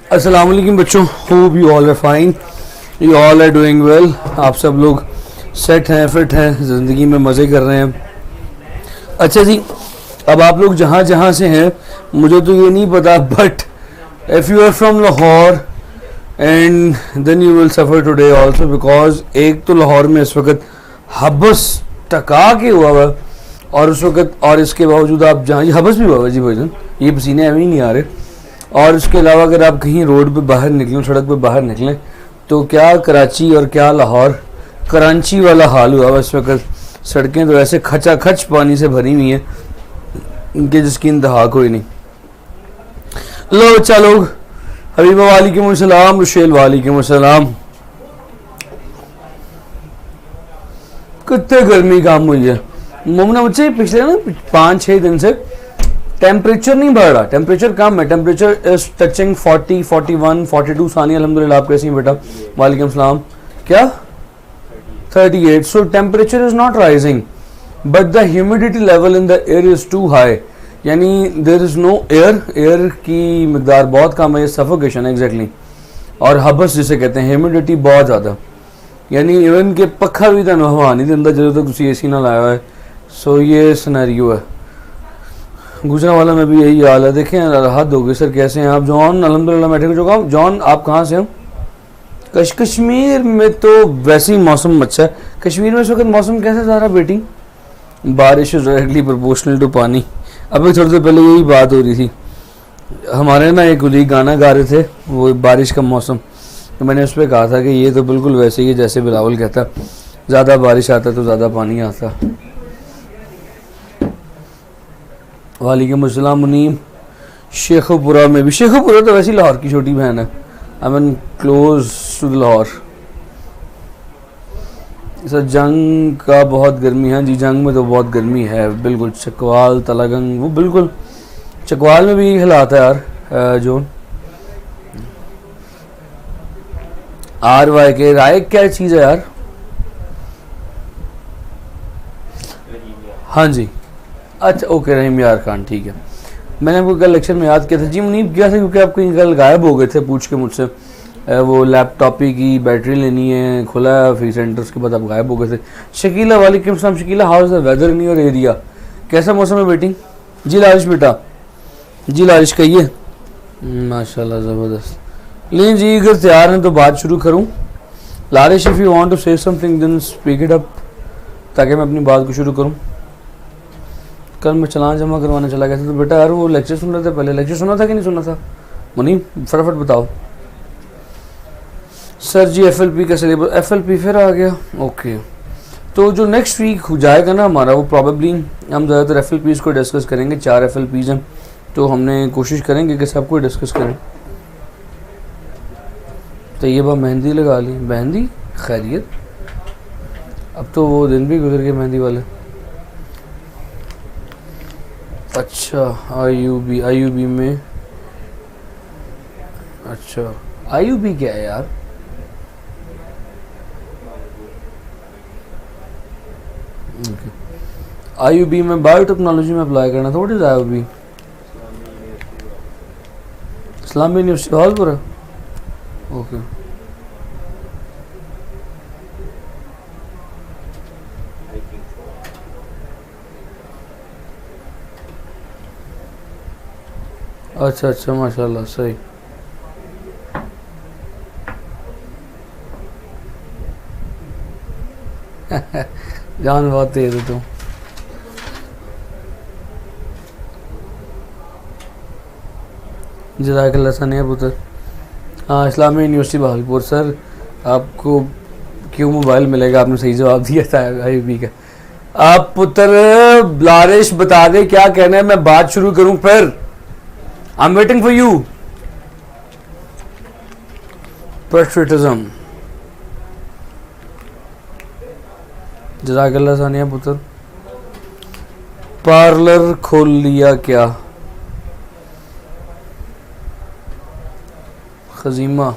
अस्सलाम वालेकुम बच्चों, hope you all are fine, you all are doing well. आप सब लोग सेट हैं, फिट हैं, ज़िंदगी में मज़े कर रहे हैं। अच्छा जी, अब आप लोग जहाँ जहाँ से हैं मुझे तो ये नहीं पता, but if you are from Lahore and then you will suffer today also, because एक तो लाहौर में इस वक्त हबस टका के हुआ हुआ और उस वक्त, और इसके बावजूद आप जहाँ ये हबस भी हुआ हुआ जी भाईजान, ये पसीने अभी नहीं आ रहे। और इसके अलावा अगर आप कहीं रोड पे बाहर निकलें, सड़क पे बाहर निकलें, तो क्या कराची और क्या लाहौर, कराची वाला हाल हुआ हुआ इस वक्त। सड़कें तो ऐसे खचा खच पानी से भरी हुई हैं इनके जिसकी इंतहा कोई नहीं। लो बच्चा लोग, हबीबा वालेकुम अस्सलाम, रुशेल वालेकुम अस्सलाम। कितने गर्मी काम हुई है मुमना बच्चे, पिछले ना 5-6 दिन से टेम्परेचर नहीं बढ़ रहा, टेम्परेचर कम है। Temperature is touching 40, 41, 42। सानिया अल्हम्दुलिल्लाह, आप कैसी हैं बेटा? वालेकुम सलाम। क्या 38? So temperature is not rising but the humidity level in the air is too high, यानी there is no air, air की मकदार बहुत कम है, सफोकेशन है एग्जैक्टली। और हबस जिसे कहते हैं, ह्यूमिडिटी बहुत ज़्यादा, यानी इवन के पखा भी तो हवा नहीं दिंदा जो तक तुसी एसी ना लाया है। सो ये सिनेरियो है। गुजरांवाला में भी यही हाल है। देखें हद हो गई सर। कैसे हैं आप? जॉन अल्हम्दुलिल्लाह मैं ठीक हूँ। जॉन आप कहाँ से हो? कश्मीर में तो वैसे ही मौसम अच्छा है। कश्मीर में इस वक्त मौसम कैसा जा रहा है बेटी? बारिश इज डायरेक्टली प्रोपोर्शनल टू पानी। अभी थोड़ी देर पहले यही बात हो रही थी, हमारे ना एक कुलीग गाना गा रहे थे, वो बारिश का मौसम, तो मैंने उस पर कहा था कि ये तो बिल्कुल वैसे ही है जैसे बिलावल कहता, ज़्यादा बारिश आता तो ज़्यादा पानी आता। वालेकुम अस्सलाम मुनीम। शेखुपुरा में भी, शेखुपुरा तो वैसे ही लाहौर की छोटी बहन है, I mean close to Lahore. Sir जंग का बहुत गर्मी है जी, जंग में तो बहुत गर्मी है बिल्कुल। चकवाल तलागंग, वो बिल्कुल चकवाल में भी हालात है यार। जो RY के राय क्या चीज़ है यार? हाँ जी, अच्छा ओके, रहीम यार खान, ठीक है। मैंने आपको कल लेक्चर में याद किया था जी मुनीब, किया था क्योंकि आप कहीं कल गायब हो गए थे पूछ के मुझसे। वो लैपटॉप की बैटरी लेनी है, खुला है फ्री सेंटर, उसके बाद आप गायब हो गए थे। शकीला वालेकुम सलाम। Shakeela, how is the weather in your area? कैसा मौसम है बेटी? जी लारिश बेटा, जी लारिश कहिए। माशाल्लाह ज़बरदस्त। लेकिन जी अगर तैयार हैं तो बात शुरू करूँ। Larish, if you want to say something then speak it up, ताकि मैं अपनी बात को शुरू करूँ। कल मैं चलान जमा करवाने चला गया था, तो बेटा यार वो लेक्चर सुन रहे थे, पहले लेक्चर सुना था कि नहीं सुना था? मुनीम फटाफट बताओ। सर जी FLP का सिलेबस, FLP फिर आ गया, ओके। तो जो नेक्स्ट वीक हो जाएगा ना हमारा, वो प्रॉबेबली हम ज़्यादातर FLPs को डिस्कस करेंगे। 4 FLPs हैं, तो हमने कोशिश करेंगे कि सबको डिस्कस करें। तो ये बात मेहंदी लगा ली, मेहंदी खैरियत? अब तो वो दिन भी गुजर गए मेहंदी वाले। अच्छा IUB में, अच्छा IUB क्या है यार? IUB में बायोटेक्नोलॉजी में अप्लाई करना था। What is IUB? Islami university हॉलपुरा, ओके। अच्छा अच्छा, माशाल्लाह, सही। जान बहुत तेज है तुम। जज़ाकल्लाह सनिया पुत्र। हाँ, इस्लामी यूनिवर्सिटी भागलपुर। सर आपको क्यों मोबाइल मिलेगा? आपने सही जवाब दिया था IUB का। आप पुत्र लारिश बता दे क्या कहना है, मैं बात शुरू करूं फिर। I am waiting for you. Patriotism, जज़ाकल्लाह सानिया पुत्र। पार्लर खोल लिया क्या? खजीमा,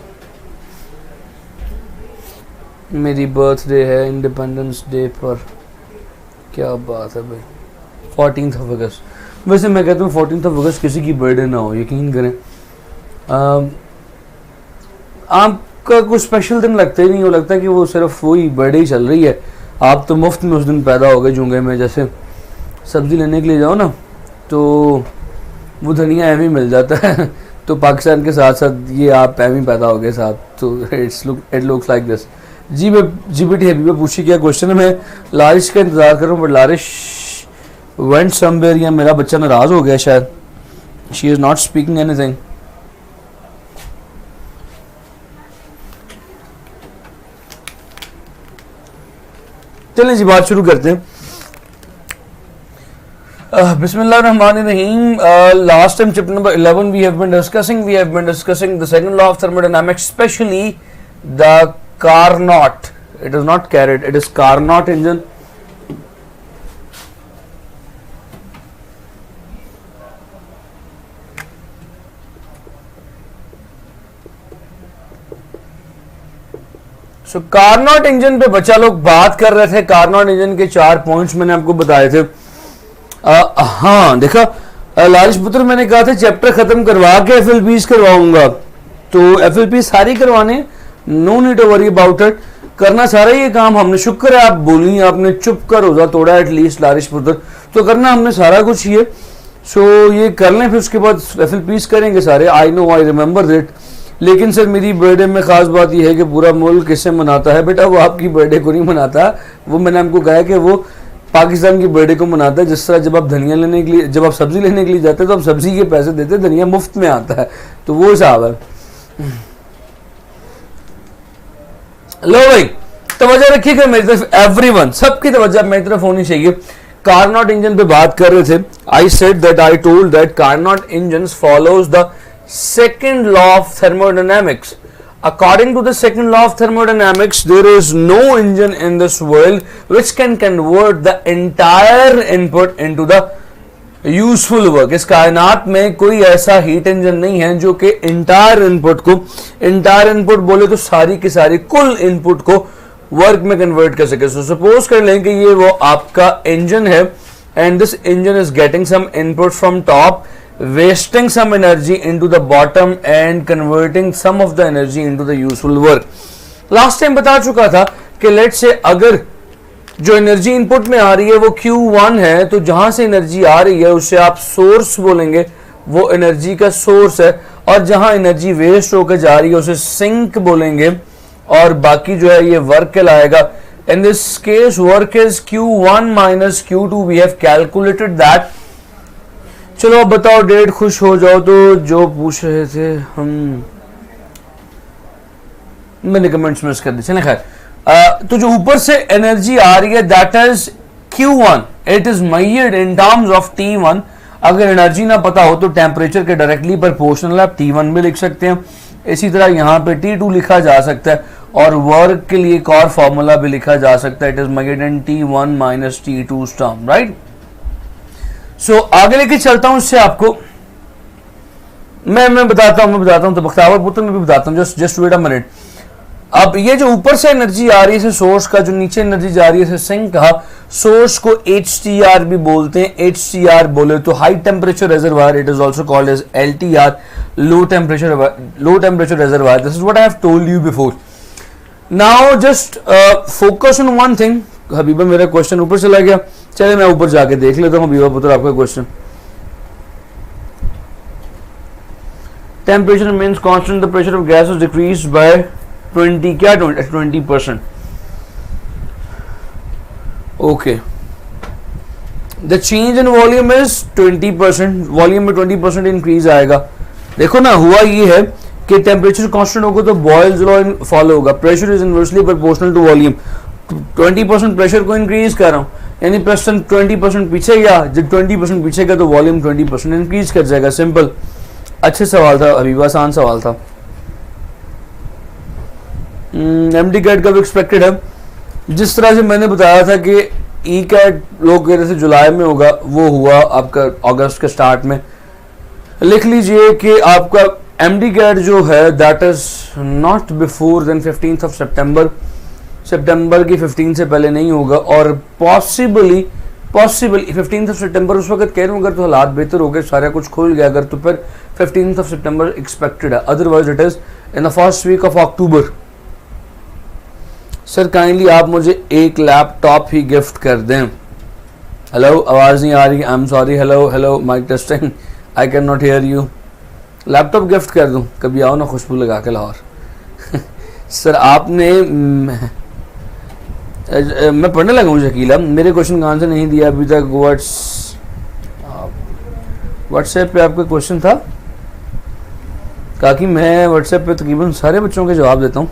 मेरी बर्थडे है इंडिपेंडेंस डे पर। क्या बात है भाई, 14 अगस्त। वैसे मैं कहता हूँ 14 अगस्त किसी की बर्थडे ना हो, यकीन करें। आपका कुछ स्पेशल दिन लगता ही नहीं, वो लगता है कि वो सिर्फ वही बर्थडे ही चल रही है। आप तो मुफ्त में उस दिन पैदा हो गए जूंगे में। जैसे सब्ज़ी लेने के लिए जाओ ना तो वो धनिया एम ही मिल जाता है तो पाकिस्तान के साथ साथ ये आप एम ही पैदा हो गए साथ, तो इट लुक्स लाइक दिस। जी जीबीटी हबीबा पूछी क्या क्वेश्चन है। मैं लारिश का इंतज़ार कर रहा हूँ बट लारिश वेंट समवेयर, या मेरा बच्चा नाराज़ हो गया शायद। She is not speaking anything. चलें जी बात शुरू करते हैं। Bismillahirrahmanirrahim. Last time, chapter number 11, we have been discussing the second law of thermodynamics, especially the Carnot. It is not Carrot, it is Carnot engine. So Carnot engine पे बच्चा लोग बात कर रहे थे। Carnot इंजन के 4 पॉइंट्स मैंने आपको बताए थे। हाँ देखा लालिश पुत्र, मैंने कहा था चैप्टर खत्म करवा के FLPs करवाऊंगा, तो FLP सारी करवाने, no need to worry about it, करना सारा ये काम हमने। शुक्र है आप बोली, आपने चुप कर रोजा तोड़ा एटलीस्ट लालिश पुत्र, तो करना हमने सारा कुछ ही है। सो ये कर लें, फिर उसके बाद FLPs करेंगे सारे। I know, I remember that. लेकिन सर मेरी बर्थडे में खास बात यह है कि पूरा मुल्क किससे मनाता है। बेटा वो आपकी बर्थडे को नहीं मनाता, वो मैंने आपको कहा है कि वो पाकिस्तान की बर्थडे को मनाता है। जिस तरह जब आप धनिया लेने के लिए, जब आप सब्जी लेने के लिए जाते हैं तो आप सब्जी के पैसे देते हैं, धनिया मुफ्त में आता है, तो वो हिसाब है। लो भाई तवज्जो रखिएगा मेरी तरफ, एवरीवन सबकी तवज्जो मेरी तरफ होनी चाहिए। कार्नोट इंजन पे बात कर रहे थे। I said that, I told that Carnot engine follows the second law of thermodynamics. According to the second law of thermodynamics, there is no engine in this world which can convert the entire input into the useful work. इस कायनात में कोई ऐसा heat engine नहीं है जो कि entire input को, इंटायर इनपुट बोले तो सारी की सारी कुल इनपुट को वर्क में कन्वर्ट कर सके। सो सपोज कर लें कि ये वो आपका इंजन है and this engine is getting some input from top, wasting some energy into the bottom and converting some of the energy into the useful work. Last time बता चुका था कि लेट से अगर जो एनर्जी इनपुट में आ रही है वो Q1 है, तो जहां से एनर्जी आ रही है उसे आप सोर्स बोलेंगे, वो एनर्जी का सोर्स है। और जहां एनर्जी वेस्ट होकर जा रही है उसे सिंक बोलेंगे, और बाकी जो है ये वर्क कहलाएगा। In this case work is Q1 minus Q2. We have calculated that. चलो अब बताओ, डेट खुश हो जाओ। तो जो पूछ रहे थे हम, मैंने कमेंट्स मिस कर दी, चलें खैर। तो जो ऊपर से एनर्जी आ रही है that is Q1, it is measured in terms of T1। अगर एनर्जी ना पता हो तो टेम्परेचर के डायरेक्टली प्रोपोर्शनल आप T1 भी लिख सकते हैं। इसी तरह यहाँ पे T2 लिखा जा सकता है, और वर्क के लिए एक और फॉर्मूला भी लिखा जा सकता है, it is measured in T1 minus T2 term, right. So आगे लेके चलता हूं इससे आपको, मैं बताता हूं तो बख्तावर पुत्र में भी बताता हूं, जस्ट वेट अ मिनट। अब ये जो ऊपर से एनर्जी आ रही है सोर्स का, जो नीचे एनर्जी जा रही है सिंक का, सोर्स को HTR भी बोलते हैं। HTR बोले तो high temperature reservoir, it is also called as LTR, low temperature reservoir. This is what I have told you before. Now just focus on one thing. Habiba मेरा क्वेश्चन ऊपर चला गया, चलिए मैं ऊपर जाके देख लेता हूँ। हबीबा पुत्र आपका question, temperature remains constant, the pressure of gas is decreased bye 20, क्या 20%। Okay, the change in volume is 20%, volume में 20% इंक्रीज आएगा। देखो ना, हुआ ये है कि टेम्परेचर कांस्टेंट होगा तो बॉयल्स लॉ फॉलो होगा, pressure is inversely proportional to volume. 20% pressure को इंक्रीज कर रहा हूं, यानी प्रेशर 20% पीछे गया, जब 20% पीछे गया तो वॉल्यूम 20% इंक्रीज कर जाएगा। सिंपल, अच्छे सवाल था हबीबा, आसान सवाल था। एमडी कैट कब एक्सपेक्टेड है? जिस तरह से मैंने बताया था कि ई कैट लोग कह रहे थे जुलाई में होगा, वो हुआ आपका अगस्त के स्टार्ट में। लिख लीजिए कि आपका एमडी कैट जो है that is not before then 15th of September। सितंबर की 15 से पहले नहीं होगा, और पॉसिबली 15th of September उस वक्त कह रहा हूँ, अगर तो हालात बेहतर हो गए, सारा कुछ खुल गया अगर, तो फिर 15th of September एक्सपेक्टेड है। Otherwise it is in the first week of October. Sir kindly आप मुझे एक लैपटॉप ही गिफ्ट कर दें। हेलो, आवाज़ नहीं आ रही, I am sorry. Hello hello, mike testing, I can not hear you. Laptop gift कर दूं, कभी आओ ना खुशबू लगा के लाहौर। सर आपने मैं पढ़ने लगा हूँ शकीला, मेरे क्वेश्चन का आंसर नहीं दिया अभी तक। व्हाट्सएप पे आपका क्वेश्चन था ताकि मैं व्हाट्सएप पे तकरीबन सारे बच्चों के जवाब देता हूँ।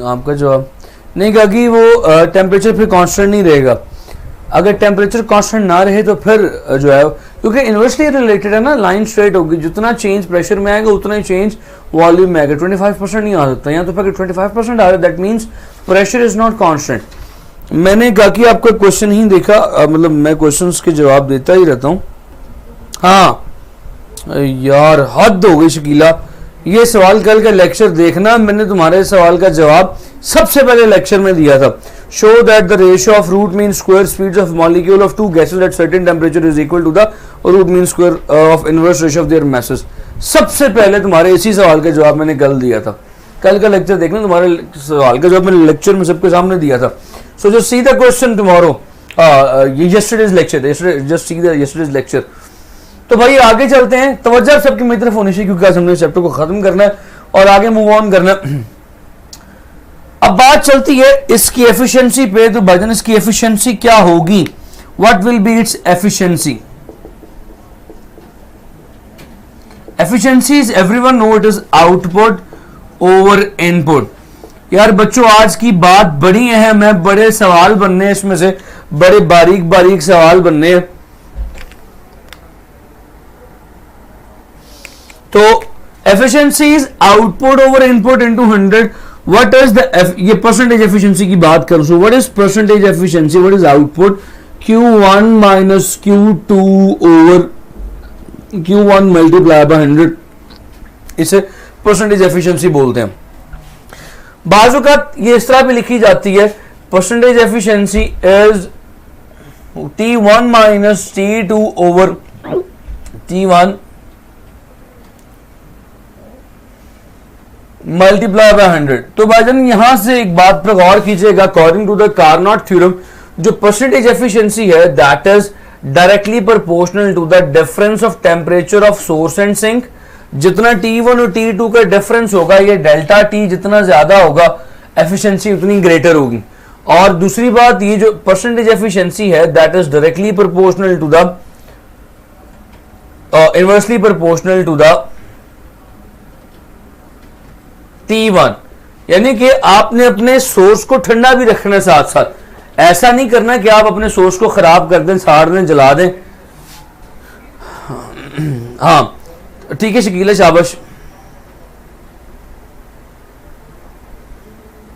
आपका जवाब नहीं कहा कि वो टेम्परेचर फिर कांस्टेंट नहीं रहेगा। अगर टेम्परेचर कांस्टेंट ना रहे तो फिर जो है, क्योंकि इन्वर्सली रिलेटेड है ना, लाइन स्ट्रेट होगी, जितना चेंज प्रेशर में आएगा उतना ही चेंज वॉल्यूम में आएगा। 25% नहीं आ सकता यहाँ, तो फिर 25% आ रहा है, that means pressure is not constant. मैंने कहा कि आपका क्वेश्चन ही देखा, मतलब मैं क्वेश्चंस के जवाब देता ही रहता हूँ। हाँ यार हद हो गई शकीला, ये सवाल कल का लेक्चर देखना, मैंने तुम्हारे सवाल का जवाब सबसे पहले लेक्चर में दिया था। Show that the ratio of root mean square speeds of molecule of two gases at certain temperature is equal to the root mean square of inverse ratio of their masses. सबसे पहले तुम्हारे इसी सवाल का जवाब मैंने कल दिया था। कल का लेक्चर देखना, तुम्हारे सवाल का जवाब मैंने लेक्चर में सबके सामने दिया था। So just see the question tomorrow, yesterday's lecture, just see the yesterday's lecture. तो भाई आगे चलते हैं, तवज्जो सबकी मेरी तरफ होनी चाहिए क्योंकि आज हमने चैप्टर को खत्म करना है और आगे मूव ऑन करना है। अब बात चलती है इसकी एफिशिएंसी पे, तो भाईजान इसकी एफिशिएंसी क्या होगी, what will be its efficiency. Efficiency is everyone know it is output over input. यार बच्चों आज की बात बड़ी अहम है, बड़े सवाल बनने हैं इसमें से, बड़े बारीक बारीक सवाल बनने हैं। तो efficiency is output over input into 100। What is the, ये परसेंटेज एफिशिएंसी की बात करूं, सो what is percentage efficiency, what is output, Q1 minus Q2 over Q1 multiply by 100, इसे परसेंटेज एफिशिएंसी बोलते हैं। बाजुकात ये इस तरह भी लिखी जाती है, percentage efficiency is T1 minus T2 over T1 multiply by 100। तो भाईजान यहां से एक बात पर गौर कीजिएगा, according to the Carnot theorem जो परसेंटेज एफिशिएंसी है that is directly proportional to the difference of temperature of source and sink. जितना T1 और T2 का डिफरेंस होगा, ये डेल्टा T जितना ज्यादा होगा एफिशिएंसी उतनी ग्रेटर होगी। और दूसरी बात, ये जो परसेंटेज एफिशिएंसी है that is directly proportional to the inversely proportional to the T1, यानी कि आपने अपने सोर्स को ठंडा भी रखना है साथ साथ, ऐसा नहीं करना कि आप अपने सोर्स को खराब कर दें, साड़ दें, जला दें। हाँ ठीक है शकीला, शाबाश।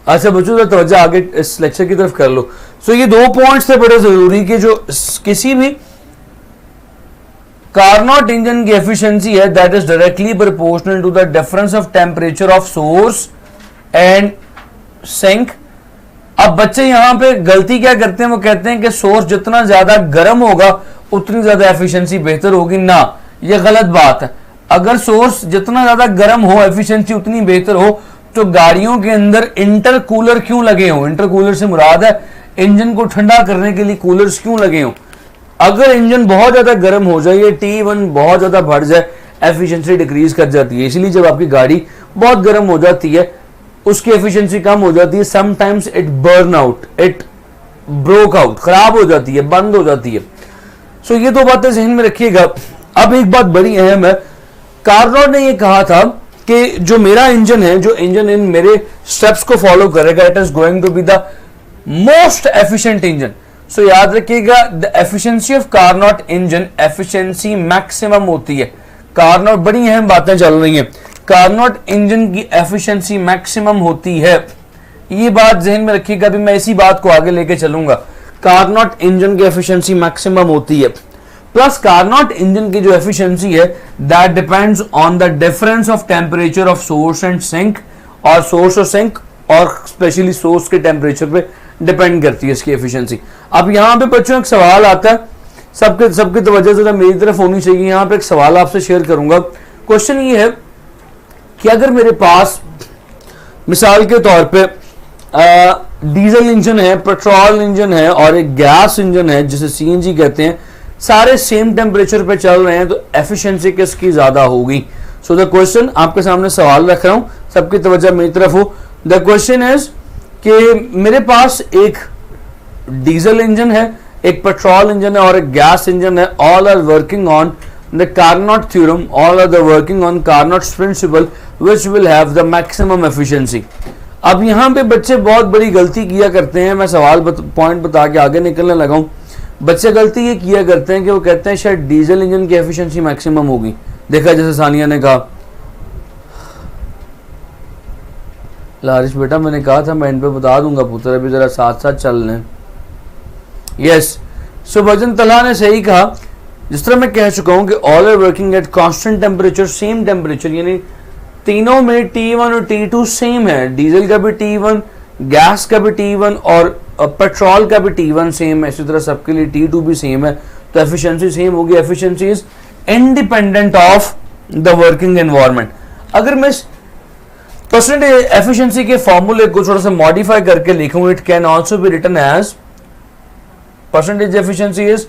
अच्छा बच्चों तो तवज्जो आगे इस लेक्चर की तरफ कर लो। सो ये दो पॉइंट्स थे बड़े जरूरी कि जो किसी भी कार्नोट इंजन की एफिशिएंसी है that is directly proportional to the difference of temperature of source and sink. अब बच्चे यहां पे गलती क्या करते हैं, वो कहते हैं कि सोर्स जितना ज्यादा गर्म होगा उतनी ज्यादा एफिशिएंसी बेहतर होगी। ना, ये गलत बात है। अगर सोर्स जितना ज्यादा गर्म हो एफिशिएंसी उतनी बेहतर हो, तो गाड़ियों के अंदर इंटरकूलर क्यों लगे हो, इंटरकूलर से मुराद है इंजन को ठंडा करने के लिए कूलर्स क्यों लगे हो। अगर इंजन बहुत ज्यादा गर्म हो जाए, T1 बहुत ज्यादा बढ़ जाए, एफिशिएंसी डिक्रीज कर जाती है। इसलिए जब आपकी गाड़ी बहुत गर्म हो जाती है उसकी एफिशिएंसी कम हो जाती है, sometimes it burn out, it broke out, खराब हो जाती है, बंद हो जाती है। सो ये दो बातें जहन में रखिएगा। अब एक बात बड़ी अहम है, कार्नोट ने ये कहा था कि जो मेरा इंजन है, जो इंजन इन मेरे स्टेप्स को फॉलो करेगा, it is going to be the most efficient engine. So याद रखिएगा, the efficiency of Carnot engine efficiency maximum होती है। कार्नोट, बड़ी अहम बातें चल रही हैं, कार्नोट इंजन की एफिशिएंसी मैक्सिमम होती है, ये बात जहन में रखिएगा। अभी मैं इसी बात को आगे लेके चलूंगा। कार्नोट इंजन की एफिशिएंसी मैक्सिमम होती है, प्लस कार्नोट इंजन की जो एफिशिएंसी है that depends on the difference of temperature of source and sink, और सोर्स और सिंक और स्पेशली सोर्स के टेम्परेचर पे डिपेंड करती है इसकी एफिशिएंसी। अब यहां पे बच्चों एक सवाल आता है सबके सबकी तवज्जो जरा मेरी तरफ होनी चाहिए। यहाँ पे एक सवाल आपसे शेयर करूंगा। क्वेश्चन ये है कि अगर मेरे पास मिसाल के तौर पे डीजल इंजन है, पेट्रोल इंजन है और एक गैस इंजन है जिसे सीएनजी कहते हैं, सारे सेम टेम्परेचर पे चल रहे हैं, तो एफिशिएंसी किसकी ज्यादा होगी? सो द क्वेश्चन, आपके सामने सवाल रख रहा हूं, सबकी तवज्जो मेरी तरफ हो। द क्वेश्चन इज कि मेरे पास एक डीजल इंजन है, एक पेट्रोल इंजन है और एक गैस इंजन है। All are working on the Carnot theorem, all are working on Carnot's principle which will have the maximum efficiency. अब यहाँ पे बच्चे बहुत बड़ी गलती किया करते हैं, मैं सवाल पॉइंट बता के आगे निकलने लगा हूँ। बच्चे गलती ये किया करते हैं कि वो कहते हैं शायद डीजल इंजन की एफिशिएंसी मैक्सिमम होगी। देखा जैसे सानिया ने कहा, लारिश बेटा मैंने कहा था मैं इन पे बता दूंगा पुत्र, अभी जरा साथ साथ चल लें। यस, सो भजन तला ने सही कहा। जिस तरह मैं कह चुका हूं कि all are working at constant temperature, same temperature, यानी तीनों में T1 और T2 सेम है। डीजल का भी T1, गैस का भी T1 और पेट्रोल का भी T1 सेम है। इसी तरह सबके लिए T2 भी सेम है, तो एफिशिएंसी सेम होगी। Efficiency is independent of the working environment. अगर मैं परसेंटेज एफिशिएंसी के फॉर्मूले को थोड़ा सा मॉडिफाई करके लिखूं, it can also be written as percentage efficiency is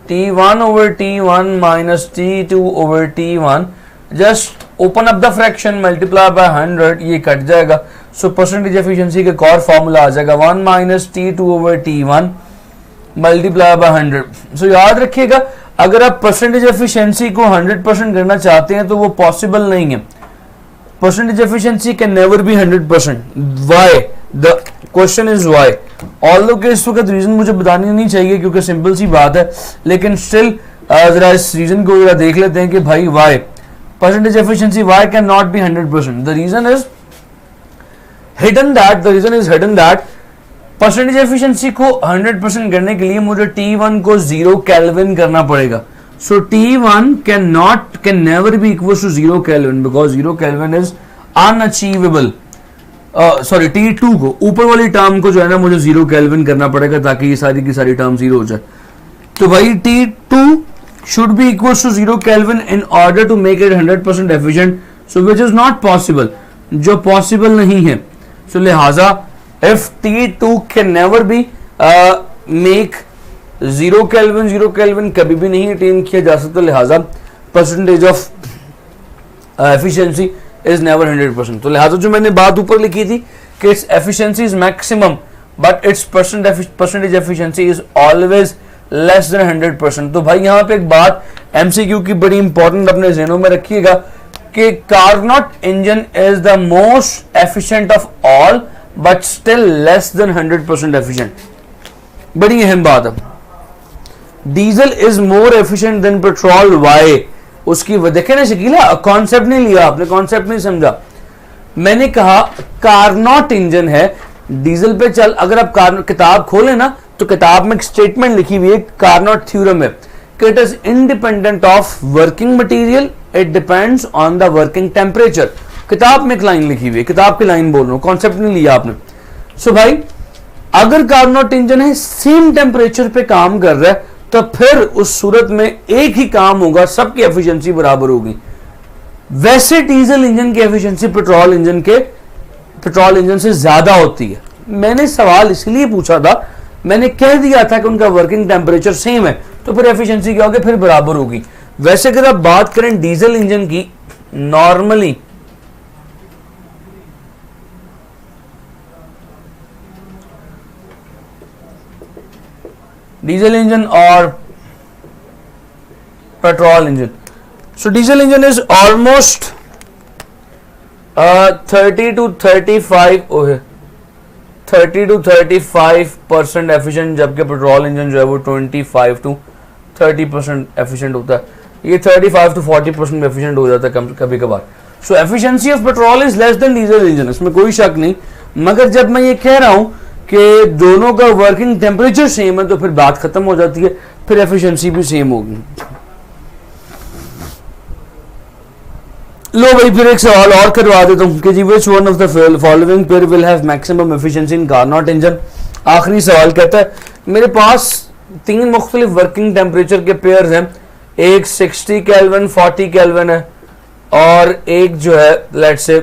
T1 over T1 minus T2 over T1, just open up the fraction, multiply by 100, ये कट जाएगा। so percentage efficiency का core formula आ जाएगा 1 minus T2 over T1 multiply by 100। so याद रखिएगा, अगर आप percentage efficiency को 100% करना चाहते हैं तो वो possible नहीं है। percentage efficiency can never be 100%। why? the question is why। Although के इस वक्त रीजन मुझे बतानी नहीं चाहिए क्योंकि सिंपल सी बात है, लेकिन स्टिल जरा इस रीजन को जरा देख लेते हैं कि भाई why percentage efficiency why can not be 100%। The reason is hidden that percentage efficiency को 100% करने के लिए मुझे T1 को 0 केल्विन करना पड़ेगा। So T1 can never be equal to 0 kelvin because 0 kelvin is unachievable. Sorry T2 को, ऊपर वाली टर्म को जो है ना मुझे 0 केल्विन करना पड़ेगा ताकि ये सारी की सारी टर्म 0 हो जाए। तो भाई T2 should be equal to 0 kelvin in order to make it 100% efficient, so which is not possible, जो पॉसिबल नहीं है। सो लिहाजा if T2 can never be make 0 kelvin कभी भी नहीं अटेन किया जा सकता, लिहाजा percentage of efficiency is never 100%। तो लिहाजा जो मैंने बात ऊपर लिखी थी कि its efficiency is maximum but it's percentage efficiency is always less than 100%। तो भाई यहाँ पे एक बात एमसीक्यू की बड़ी इंपॉर्टेंट अपने ज़हनों में रखिएगा कि Carnot engine is the most efficient of all but still less than 100% efficient. बड़ी अहम बात है। Diesel is more efficient than petrol, why? उसकी देखे ना शकीला, कॉन्सेप्ट नहीं लिया आपने, कॉन्सेप्ट नहीं समझा। मैंने कहा कार्नोट इंजन है, डीजल पे चल, अगर आप किताब खोलें ना तो किताब में एक स्टेटमेंट लिखी हुई है, कार्नोट थ्योरम है कि it is independent of working material, it depends on the working temperature. किताब में एक लाइन लिखी हुई है, किताब की लाइन बोल रहा हूं, कॉन्सेप्ट नहीं लिया आपने। सो भाई अगर कार्नोट इंजन है, सेम टेम्परेचर पे काम कर रहा है, तो फिर उस सूरत में एक ही काम होगा, सबकी एफिशिएंसी बराबर होगी। वैसे डीजल इंजन की एफिशिएंसी पेट्रोल इंजन से ज्यादा होती है। मैंने सवाल इसलिए पूछा था, मैंने कह दिया था कि उनका वर्किंग टेम्परेचर सेम है, तो फिर एफिशिएंसी क्या होगी, फिर बराबर होगी। वैसे अगर आप बात करें डीजल इंजन की, नॉर्मली डीजल इंजन और petrol engine, so diesel engine is almost 30 to 35% efficient, जबकि पेट्रोल इंजन जो है वो 25 to 30% एफिशिएंट होता है। ये 35 to 40% एफिशिएंट हो जाता है कभी कभार। So efficiency of petrol is less than diesel engine, इसमें कोई शक नहीं। मगर जब मैं ये कह रहा हूं कि दोनों का वर्किंग टेम्परेचर सेम है तो फिर बात खत्म हो जाती है, फिर एफिशिएंसी भी सेम होगी। लो भाई फिर एक सवाल और करवा देता हूं कि जी which one of the following pair will have maximum efficiency in Carnot engine. आखिरी सवाल कहता है मेरे पास तीन मुख्तलिफ वर्किंग टेम्परेचर के पेयर्स हैं, एक 60 केल्विन 40 केल्विन है और एक जो है लेट्स से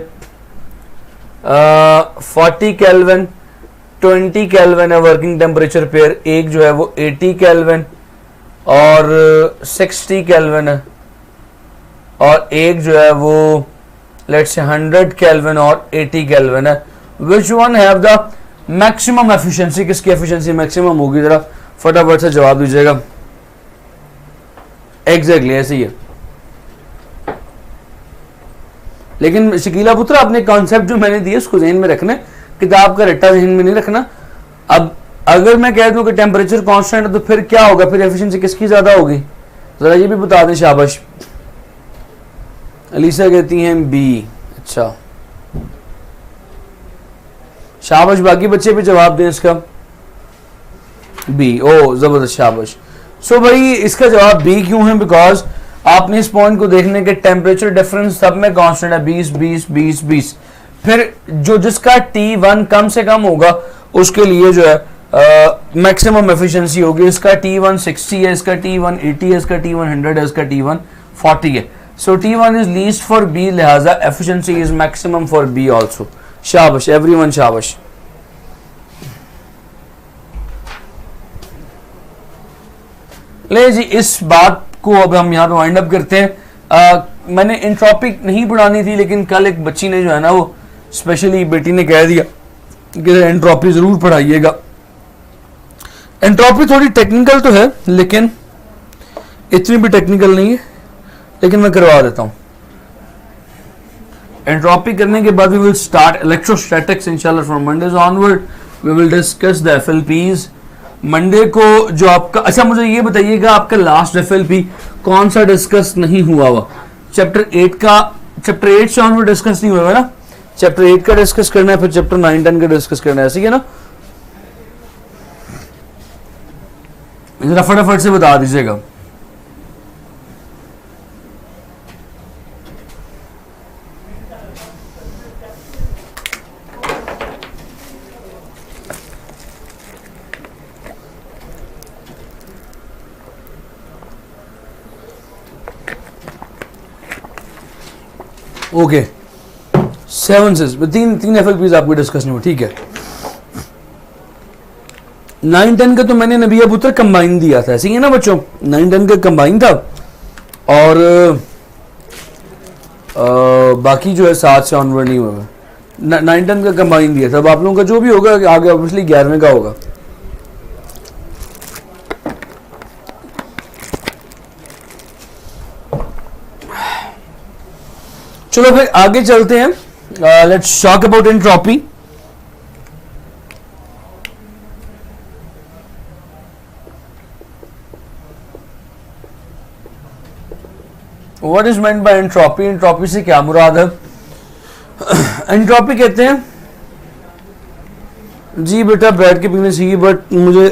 40 केल्विन 20 केल्विन है वर्किंग टेम्परेचर पेयर, एक जो है वो 80 केल्विन और 60 केल्विन है और एक जो है वो लेट्स से 100 केल्विन और 80 केल्विन है। Which one have the maximum efficiency, किसकी एफिशिएंसी मैक्सिमम होगी, जरा फटाफट से जवाब दीजिएगा। एग्जैक्टली ऐसे ही है। लेकिन शकीला पुत्र आपने कॉन्सेप्ट जो मैंने दिए उसको जहन में रखना, किताब का रट्टा जहन में नहीं रखना। अब अगर मैं कह दूं कि टेम्परेचर कांस्टेंट है तो फिर क्या होगा, फिर एफिशिएंसी किसकी ज्यादा होगी, जरा ये भी बता दें। शाबाश, अलीसा कहती हैं बी। अच्छा शाबाश, बाकी बच्चे भी जवाब दें इसका बी। ओ जबरदस्त, शाबाश। सो भाई इसका जवाब बी क्यों है, बिकॉज आपने इस पॉइंट को देखने के टेम्परेचर डिफरेंस सब में कांस्टेंट है 20 20 20 20। फिर जो जिसका T1 कम से कम होगा उसके लिए जो है मैक्सिमम एफिशिएंसी होगी। इसका T1 60 है, इसका T1 80 है, इसका T1 100 है, इसका T1 40 है। So T1 is least for B, लिहाजा efficiency is maximum for B also. शाबाश एवरीवन, शाबाश। ले जी, इस बात को अब हम यहाँ पे वाइंड अप करते हैं। मैंने एंट्रोपी नहीं पढ़ानी थी, लेकिन कल एक बच्ची ने जो है ना वो स्पेशली बेटी ने कह दिया कि एंट्रोपी जरूर पढ़ाइएगा। एंट्रोपी थोड़ी टेक्निकल तो है लेकिन इतनी भी टेक्निकल नहीं है, लेकिन मैं करवा देता हूँ। एंट्रोपी करने के बाद वी विल स्टार्ट इलेक्ट्रोस्टैटिक्स इंशाल्लाह from Mondays onward. We will discuss the FLPs Monday को जो आपका। अच्छा मुझे ये बताइएगा आपका लास्ट एफएलपी कौन सा डिस्कस नहीं हुआ चैप्टर 8 का, चैप्टर 8 से ऑनवर्ड डिस्कस नहीं हुआ ना। चैप्टर 8 का डिस्कस करना है, फिर चैप्टर 9 10 का डिस्कस करना है, ऐसी है ना। जरा फटाफट से बता दीजिएगा। ओके 7 से तीन एफएलपीज आपको डिस्कस नहीं हुआ, ठीक है। 9 10 का तो मैंने नबिया पुत्र कंबाइन दिया था, ऐसे ही है ना बच्चों। 9 10 का कंबाइन था और बाकी जो है 7 से ऑनवर्ड नहीं हुआ। 9 10 का कंबाइन दिया था। अब आप लोगों का जो भी होगा आगे ऑब्वियसली 11वें का होगा। चलो फिर आगे चलते हैं। Let's talk about entropy. What is meant by entropy, entropy से क्या मुराद है। एंट्रोपी कहते हैं जी बेटा बैठ के पीने चाहिए, बट मुझे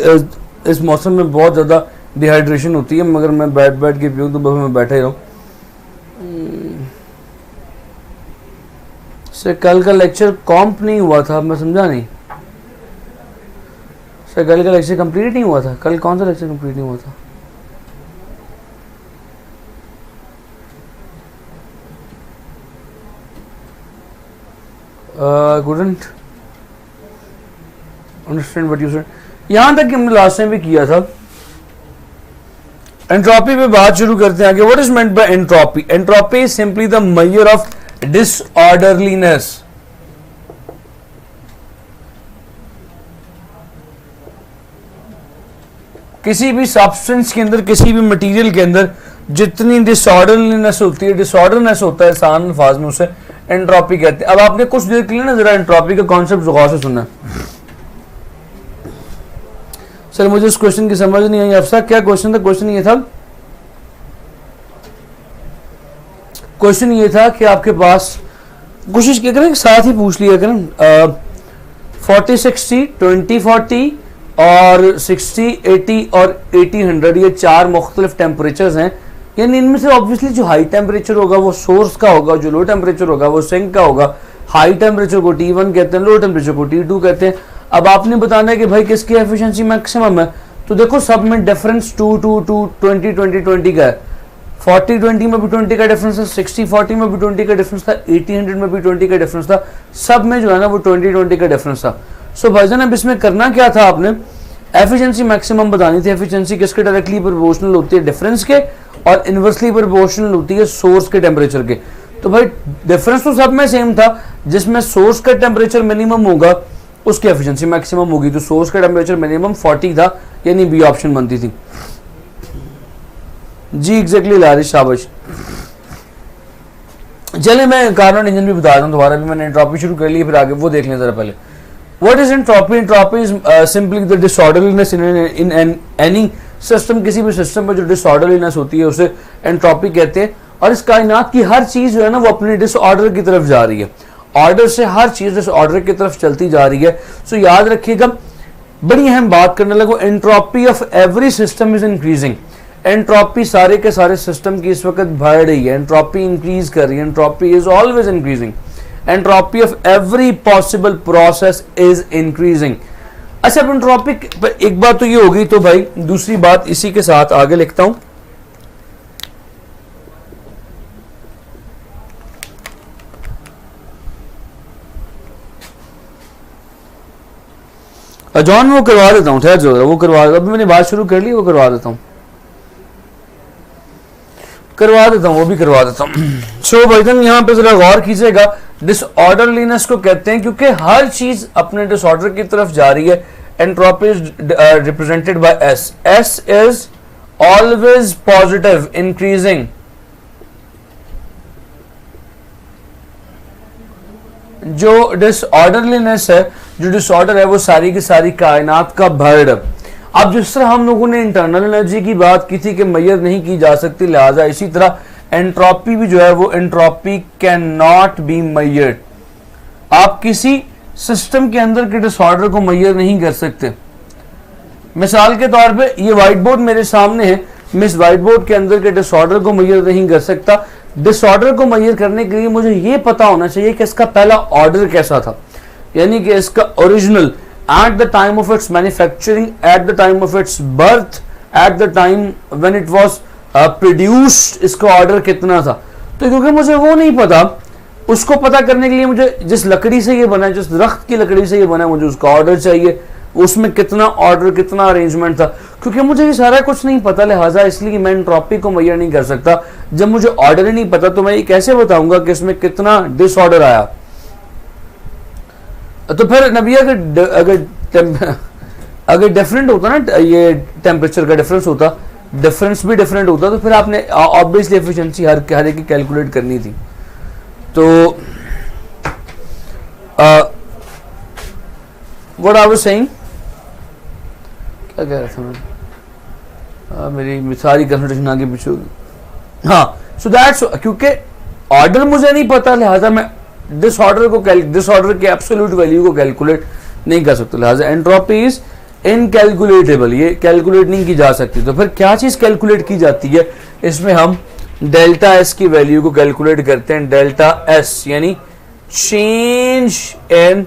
इस मौसम में बहुत ज़्यादा डिहाइड्रेशन होती है, मगर मैं बैठ बैठ के पीऊँ तो बस मैं बैठा ही रहूँ। सर कल का लेक्चर कॉम्प नहीं हुआ था, मैं समझा नहीं। सर कल का लेक्चर कंप्लीट नहीं हुआ था। कल कौन सा लेक्चर कंप्लीट नहीं हुआ था। couldn't understand what you said। यहां तक कि हमने लास्ट टाइम भी किया था। एंट्रोपी पे बात शुरू करते हैं आगे। What is meant by entropy, entropy is simply the measure of disorderliness. किसी भी सब्सटेंस के अंदर, किसी भी मटेरियल के अंदर जितनी डिसऑर्डरलीनेस होती है, डिसऑर्डरनेस होता है आसान अल्फाज में, उसे एंट्रोपी कहते हैं। अब आपने कुछ देर के लिए ना जरा एंट्रोपी का कॉन्सेप्ट गौर से सुनना। सर मुझे इस क्वेश्चन की समझ नहीं आई। अफसा क्या क्वेश्चन था। क्वेश्चन ये था, क्वेश्चन ये था कि आपके पास कोशिश किया करें साथ ही पूछ लिया करें 40 60 20 40 और 60 80 और 80 100 ये चार मुख्तलिफ टेम्परेचर्स हैं। यानी इनमें से ऑब्वियसली जो हाई टेम्परेचर होगा वो सोर्स का होगा, जो लो टेम्परेचर होगा वो सिंक का होगा। हाई टेम्परेचर को T1 कहते हैं, लो टेम्परेचर को T2 कहते हैं। अब आपने बताना है कि भाई किसकी एफिशिएंसी मैक्सिमम है, तो देखो सब में डिफरेंस 2 2 2 20 20 20 का है, 40 20 में भी 20 का डिफरेंस था, 60 40 में भी 20 का डिफरेंस था, 80 100 में भी 20 का डिफरेंस था, सब में जो है ना वो 20 20 का डिफरेंस था। सो भाईजान अब इसमें करना क्या था, आपने एफिशिएंसी मैक्सिमम बतानी थी। एफिशिएंसी किसके डायरेक्टली प्रोपोर्शनल होती है, डिफरेंस के, और इनवर्सली प्रोपोर्शनल होती है सोर्स के टेम्परेचर के। तो भाई डिफरेंस तो सब में सेम था, जिसमें सोर्स का टेम्परेचर मिनिमम होगा उसकी एफिशिएंसी मैक्सिमम होगी। तो सोर्स का टेम्परेचर मिनिमम 40 था, यानी बी ऑप्शन बनती थी। जी एग्जैक्टली लारिश, शाबाश। चले मैं कार्नोट इंजन भी बता रहा हूँ दोबारा भी, मैंने एंट्रोपी शुरू कर ली, फिर आगे वो देख लें जरा पहले। What is entropy? Entropy is simply the disorderliness in any system. किसी भी सिस्टम में जो डिसऑर्डरलीनेस होती है उसे एंट्रोपी कहते हैं। और इस कायनात की हर चीज जो है ना वो अपने डिसऑर्डर की तरफ जा रही है, ऑर्डर से हर चीज डिसऑर्डर की तरफ चलती जा रही है। सो याद रखिएगा, बड़ी अहम बात करने लगो, entropy of every system is increasing. Entropy सारे के सारे सिस्टम की इस वक्त बढ़ रही है, एंट्रोपी इंक्रीज कर रही है, entropy is always increasing, entropy of every possible process is increasing. अच्छा, अब एंट्रोपी एक बात तो ये होगी, तो भाई दूसरी बात इसी के साथ आगे लिखता हूं। जॉन वो करवा देता हूँ, ठहर जाओ, वो करवा देता हूँ। अभी मैंने बात शुरू कर ली, वो करवा देता हूँ, वो भी करवा देता हूँ। सो भाईजान यहाँ पे जरा गौर कीजिएगा, डिसऑर्डरलीनेस को कहते हैं क्योंकि हर चीज अपने डिसऑर्डर की तरफ जा रही है। Entropy is represented by S. S is always positive, increasing. जो डिसऑर्डरलीनेस है, जो डिसऑर्डर है, वो सारी की सारी कायनात का भर्ड। अब जिस तरह हम लोगों ने इंटरनल एनर्जी की बात की थी कि मेजर नहीं की जा सकती, लिहाजा इसी तरह एंट्रोपी भी जो है वो entropy can not be measured. आप किसी सिस्टम के अंदर के डिसऑर्डर को मेजर नहीं कर सकते। मिसाल के तौर पे ये व्हाइट बोर्ड मेरे सामने है, मैं इस व्हाइट बोर्ड के अंदर के डिसऑर्डर को मेजर नहीं कर सकता। डिसऑर्डर को मेजर करने के लिए मुझे ये पता होना चाहिए कि इसका पहला ऑर्डर कैसा था, यानी कि इसका original at the time of its manufacturing, at the time of its birth, at the time when it was produced, इसका ऑर्डर कितना था। तो क्योंकि मुझे वो नहीं पता, उसको पता करने के लिए मुझे जिस लकड़ी से ये बना है, जिस दरख्त की लकड़ी से ये बना है, मुझे उसका ऑर्डर चाहिए, उसमें कितना ऑर्डर, कितना अरेंजमेंट था। क्योंकि मुझे ये सारा कुछ नहीं पता, लिहाजा इसलिए मैं एंट्रोपी को मेजर नहीं कर सकता। जब मुझे ऑर्डर ही नहीं पता तो मैं ये कैसे बताऊंगा कि इसमें कितना डिसऑर्डर आया। तो फिर नबी अगर डिफरेंट होता ना, ये टेम्परेचर का डिफरेंस होता, डिफरेंस भी डिफरेंट होता, तो फिर आपने ऑब्वियसली एफिशिएंसी हर एक की कैलकुलेट करनी थी। तो व्हाट आई वाज सेइंग, क्या कह रहा था मैं, मेरी सारी कंसंट्रेशन आगे पीछे होगी। हाँ, सो दैट्स, क्योंकि ऑर्डर मुझे नहीं पता, लिहाजा मैं डिसऑर्डर के एब्सोल्यूट वैल्यू को कैलकुलेट नहीं कर सकते। लिहाजा एंट्रोपी इज इनकैलकुलेटेबल, ये कैलकुलेट नहीं की जा सकती। तो फिर क्या चीज कैलकुलेट की जाती है, इसमें हम डेल्टा एस की वैल्यू को कैलकुलेट करते हैं। डेल्टा एस यानी change in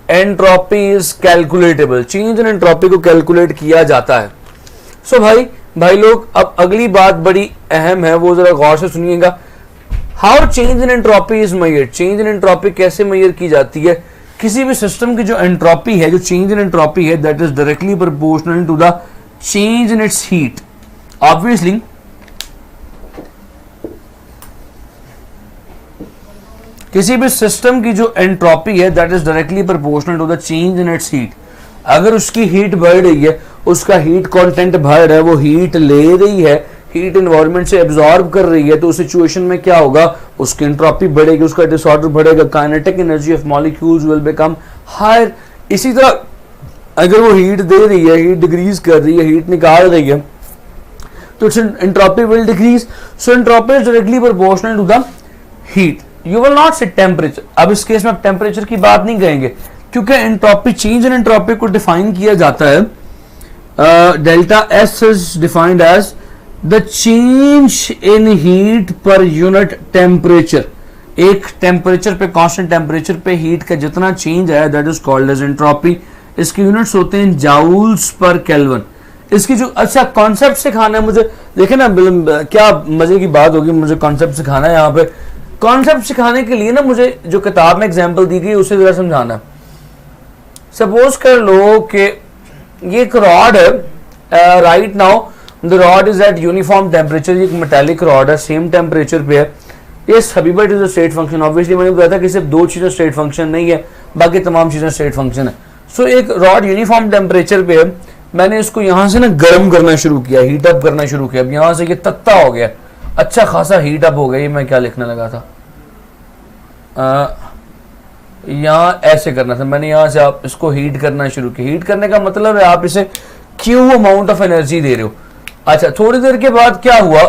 entropy is calculable, change in entropy को कैलकुलेट किया जाता है। सो भाई लोग, अब अगली बात बड़ी अहम है, वो जरा गौर से सुनिएगा। How change in entropy is measured, change in entropy कैसे मेजर की जाती है। किसी भी सिस्टम की जो एंट्रोपी है, जो चेंज इन एंट्रोपी है, that is directly proportional to the change in its heat. Obviously किसी भी सिस्टम की जो एंट्रोपी है, that is directly proportional to the change in its heat. अगर उसकी हीट बढ़ रही है, उसका हीट कंटेंट बढ़ रहा है, वो हीट ले रही है, हीट एनवायरनमेंट से एब्जॉर्ब कर रही है, तो उस सिचुएशन में क्या होगा, उसकी एंट्रोपी बढ़ेगी, उसका डिसऑर्डर बढ़ेगा, kinetic energy of molecules will become higher. इसी तरह अगर वो हीट दे रही है, हीट डिक्रीज कर रही है, हीट निकाल रही है, तो entropy will decrease. So entropy is directly proportional to the heat. You will not say temperature. अब इस केस में आप टेम्परेचर की बात नहीं कहेंगे, क्योंकि एंट्रोपी, चेंज इन एंट्रोपी को डिफाइन किया जाता है, delta S is defined as the change in heat per unit temperature. एक टेम्परेचर पे, कांस्टेंट टेम्परेचर पे हीट का जितना चेंज आया, that is called as entropy. इसके यूनिट्स होते हैं जाउल्स पर केल्विन। इसकी जो अच्छा कॉन्सेप्ट सिखाना है मुझे, देखे ना क्या मजे की बात होगी, मुझे कॉन्सेप्ट सिखाना है। यहाँ पे कॉन्सेप्ट सिखाने के लिए ना मुझे जो किताब में एग्जांपल दी गई उसे जरा समझाना है। सपोज कर लो कि ये एक रॉड है, right now the rod is eight uniform temperature, एक मेटालिक रॉड है, सेम टेम्परेचर पे है। ये सभी but is a state function. Obviously मैंने बताया था कि सिर्फ दो चीजें स्टेट फंक्शन नहीं है, बाकी तमाम चीजें स्टेट फंक्शन है। सो एक रॉड यूनिफॉर्म टेम्परेचर पे है, मैंने इसको यहां से ना गर्म करना शुरू किया, हीट अप करना शुरू किया। अब यहां से ये तत्ता हो गया, अच्छा खासा हीट अप हो गया। ये मैं क्या लिखने लगा था, यहाँ ऐसे करना था मैंने, यहां से आप इसको हीट करना शुरू किया। हीट करने का मतलब है आप इसे क्यू अमाउंट ऑफ एनर्जी दे रहे हो। अच्छा, थोड़ी देर के बाद क्या हुआ,